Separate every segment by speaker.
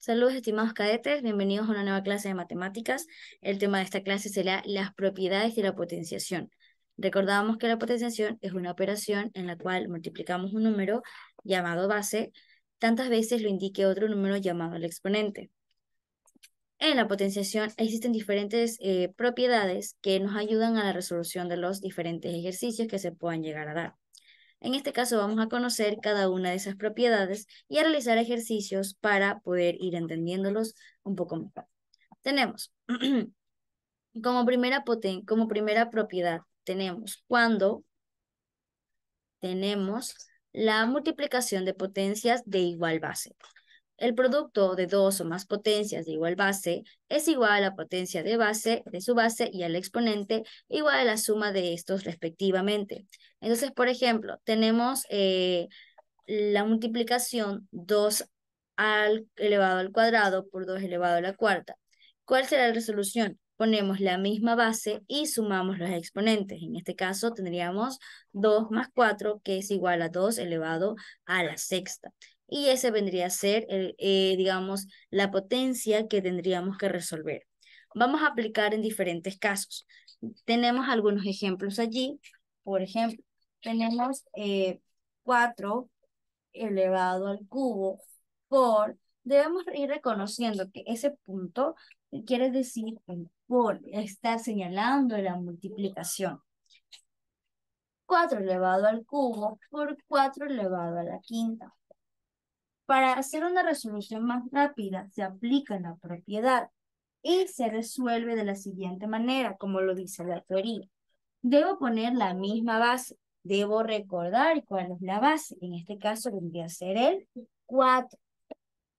Speaker 1: Saludos, estimados cadetes, bienvenidos a una nueva clase de matemáticas. El tema de esta clase será las propiedades de la potenciación. Recordamos que la potenciación es una operación en la cual multiplicamos un número llamado base, tantas veces lo indique otro número llamado el exponente. En la potenciación existen diferentes propiedades que nos ayudan a la resolución de los diferentes ejercicios que se puedan llegar a dar. En este caso vamos a conocer cada una de esas propiedades y a realizar ejercicios para poder ir entendiéndolos un poco mejor. Tenemos como primera propiedad, tenemos cuando tenemos la multiplicación de potencias de igual base. El producto de dos o más potencias de igual base es igual a la potencia de su base y al exponente igual a la suma de estos respectivamente. Entonces, por ejemplo, tenemos la multiplicación 2 elevado al cuadrado por 2 elevado a la cuarta. ¿Cuál será la resolución? Ponemos la misma base y sumamos los exponentes. En este caso tendríamos 2 más 4, que es igual a 2 elevado a la sexta. Y ese vendría a ser, digamos, la potencia que tendríamos que resolver. Vamos a aplicar en diferentes casos. Tenemos algunos ejemplos allí. Por ejemplo, tenemos 4 elevado al cubo debemos ir reconociendo que ese punto quiere decir por estar señalando la multiplicación. 4 elevado al cubo por 4 elevado a la quinta. Para hacer una resolución más rápida, se aplica la propiedad y se resuelve de la siguiente manera, como lo dice la teoría. Debo poner la misma base. Debo recordar cuál es la base. En este caso vendría a ser el 4.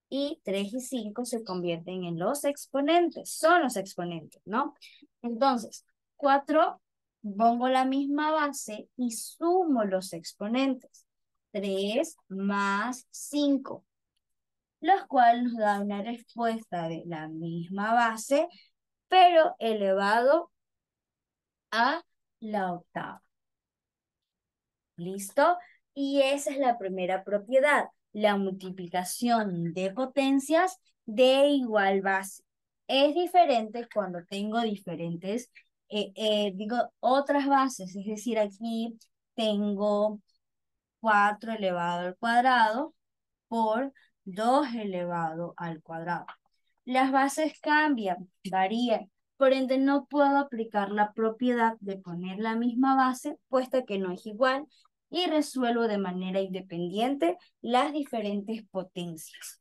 Speaker 1: Y 3 y 5 se convierten en los exponentes. Son los exponentes, ¿no? Entonces, 4, pongo la misma base y sumo los exponentes. 3 más 5, los cuales nos dan una respuesta de la misma base, pero elevado a la octava. ¿Listo? Y esa es la primera propiedad, la multiplicación de potencias de igual base. Es diferente cuando tengo diferentes, otras bases, es decir, aquí tengo 4 elevado al cuadrado por 2 elevado al cuadrado. Las bases cambian, varían. Por ende, no puedo aplicar la propiedad de poner la misma base, puesto que no es igual, y resuelvo de manera independiente las diferentes potencias.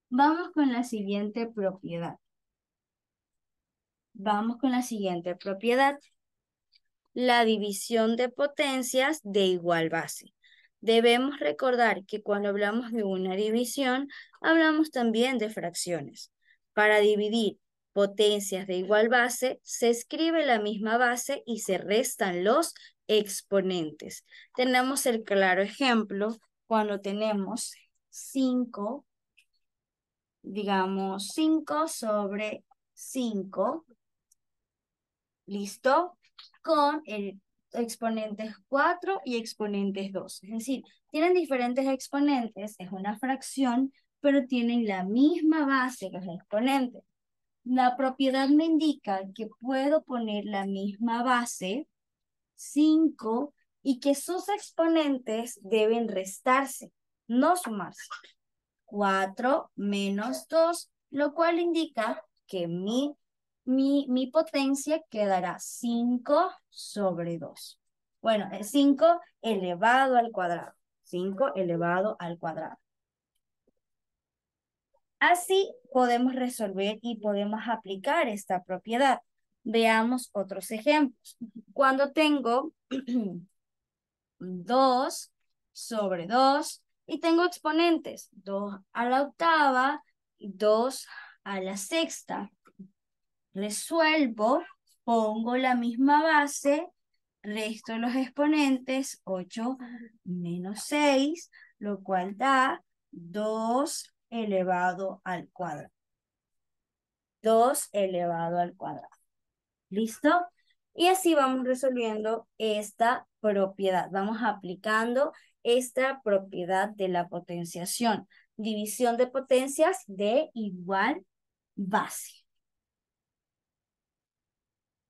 Speaker 1: Vamos con la siguiente propiedad. Vamos con la siguiente propiedad. La división de potencias de igual base. Debemos recordar que cuando hablamos de una división, hablamos también de fracciones. Para dividir potencias de igual base, se escribe la misma base y se restan los exponentes. Tenemos el claro ejemplo cuando tenemos 5, digamos 5 sobre 5, ¿listo? Con el exponentes 4 y exponentes 2. Es decir, tienen diferentes exponentes, es una fracción, pero tienen la misma base los exponentes. La propiedad me indica que puedo poner la misma base, 5, y que sus exponentes deben restarse, no sumarse. 4 menos 2, lo cual indica que mi potencia quedará 5 sobre 2. Bueno, es 5 elevado al cuadrado. 5 elevado al cuadrado. Así podemos resolver y podemos aplicar esta propiedad. Veamos otros ejemplos. Cuando tengo 2 sobre 2 y tengo exponentes 2 a la octava y 2 a la sexta. Resuelvo, pongo la misma base, resto los exponentes, 8 menos 6, lo cual da 2 elevado al cuadrado. 2 elevado al cuadrado. ¿Listo? Y así vamos resolviendo esta propiedad. Vamos aplicando esta propiedad de la potenciación. división de potencias de igual base.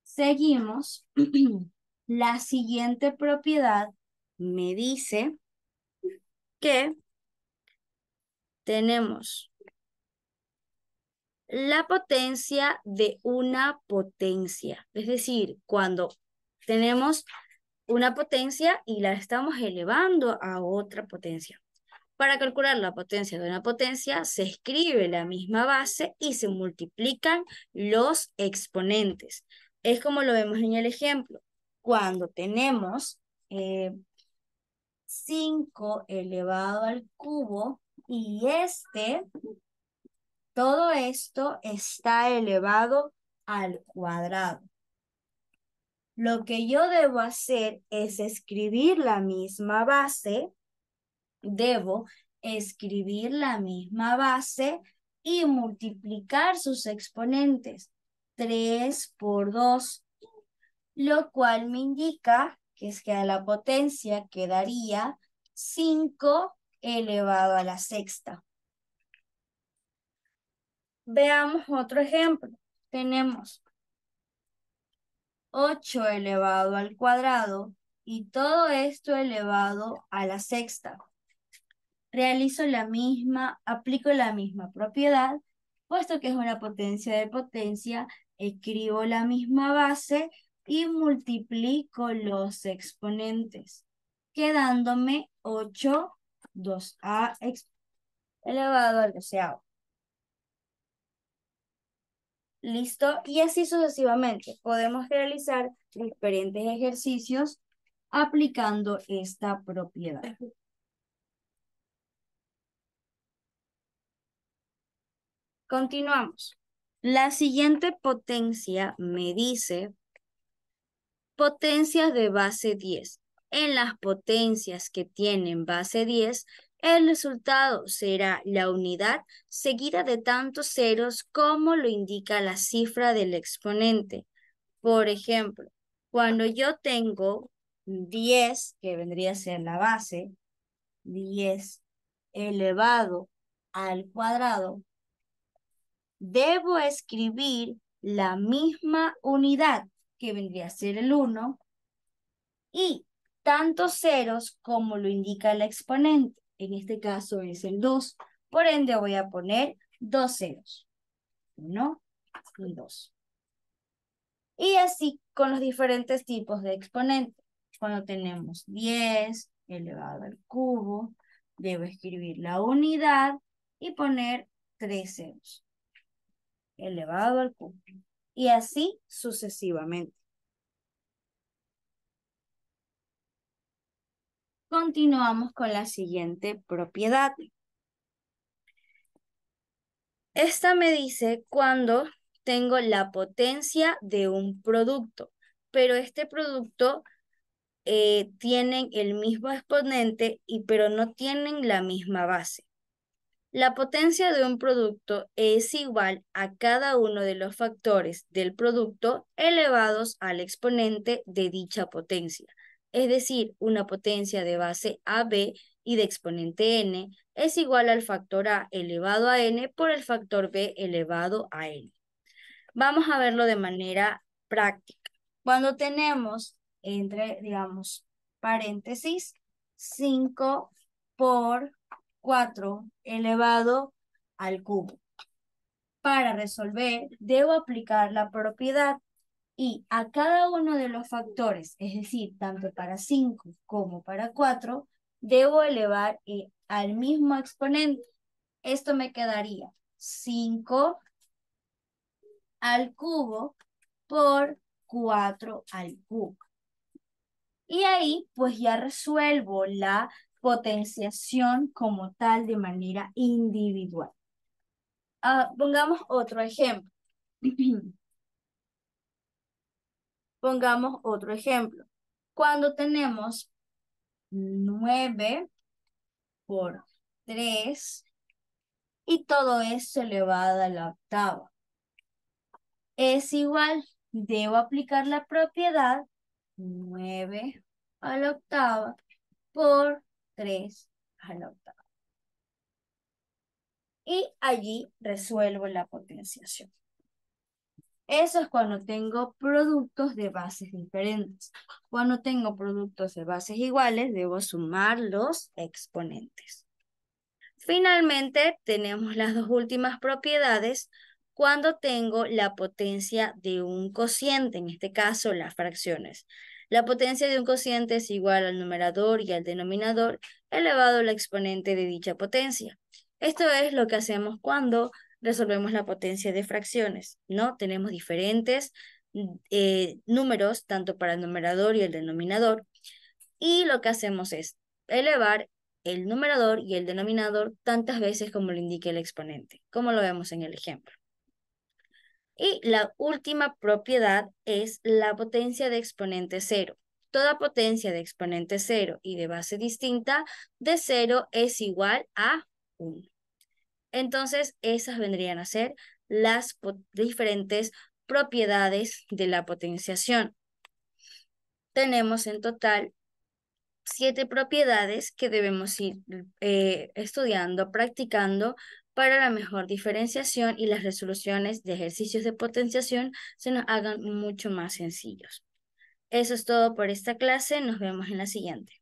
Speaker 1: Seguimos. La siguiente propiedad me dice que tenemos la potencia de una potencia. Es decir, cuando tenemos una potencia y la estamos elevando a otra potencia. Para calcular la potencia de una potencia, se escribe la misma base y se multiplican los exponentes. Es como lo vemos en el ejemplo. Cuando tenemos 5 elevado al cubo y todo esto está elevado al cuadrado. Lo que yo debo hacer es escribir la misma base. Debo escribir la misma base y multiplicar sus exponentes. 3 por 2, lo cual me indica que es que a la potencia quedaría 5 elevado a la sexta. Veamos otro ejemplo. Tenemos 8 elevado al cuadrado y todo esto elevado a la sexta. Aplico la misma propiedad, puesto que es una potencia de potencia, escribo la misma base y multiplico los exponentes, quedándome 8, 2a elevado al doceavo. ¿Listo? Y así sucesivamente. Podemos realizar diferentes ejercicios aplicando esta propiedad. Continuamos. La siguiente potencia me dice potencias de base 10. En las potencias que tienen base 10, el resultado será la unidad seguida de tantos ceros como lo indica la cifra del exponente. Por ejemplo, cuando yo tengo 10, que vendría a ser la base, 10 elevado al cuadrado, debo escribir la misma unidad, que vendría a ser el 1, y tantos ceros como lo indica el exponente. En este caso es el 2. Por ende voy a poner 2 ceros. 1 y 2. Y así con los diferentes tipos de exponentes. Cuando tenemos 10 elevado al cubo, debo escribir la unidad y poner 3 ceros elevado al cubo. Y así sucesivamente. Continuamos con la siguiente propiedad. Esta me dice cuando tengo la potencia de un producto, pero este producto tienen el mismo exponente, pero no tienen la misma base. La potencia de un producto es igual a cada uno de los factores del producto elevados al exponente de dicha potencia. Es decir, una potencia de base AB y de exponente n es igual al factor A elevado a n por el factor B elevado a n. Vamos a verlo de manera práctica. Cuando tenemos entre, digamos, paréntesis, 5 por 4 elevado al cubo. Para resolver, debo aplicar la propiedad y a cada uno de los factores, es decir, tanto para 5 como para 4, debo elevar al mismo exponente. Esto me quedaría 5 al cubo por 4 al cubo. Y ahí pues ya resuelvo la potenciación como tal de manera individual. Pongamos otro ejemplo. Pongamos otro ejemplo. Cuando tenemos 9 por 3 y todo esto elevado a la octava. Es igual, debo aplicar la propiedad 9 a la octava por 3 a la octava. y allí resuelvo la potenciación. Eso es cuando tengo productos de bases diferentes. Cuando tengo productos de bases iguales, debo sumar los exponentes. Finalmente, tenemos las dos últimas propiedades cuando tengo la potencia de un cociente, en este caso las fracciones. La potencia de un cociente es igual al numerador y al denominador elevado al exponente de dicha potencia. Esto es lo que hacemos cuando resolvemos la potencia de fracciones, ¿no? Tenemos diferentes números, tanto para el numerador y el denominador, y lo que hacemos es elevar el numerador y el denominador tantas veces como lo indique el exponente, como lo vemos en el ejemplo. Y la última propiedad es la potencia de exponente cero. Toda potencia de exponente cero y de base distinta de cero es igual a 1. Entonces, esas vendrían a ser las diferentes propiedades de la potenciación. Tenemos en total 7 propiedades que debemos ir estudiando, practicando para la mejor diferenciación y las resoluciones de ejercicios de potenciación se nos hagan mucho más sencillos. Eso es todo por esta clase. Nos vemos en la siguiente.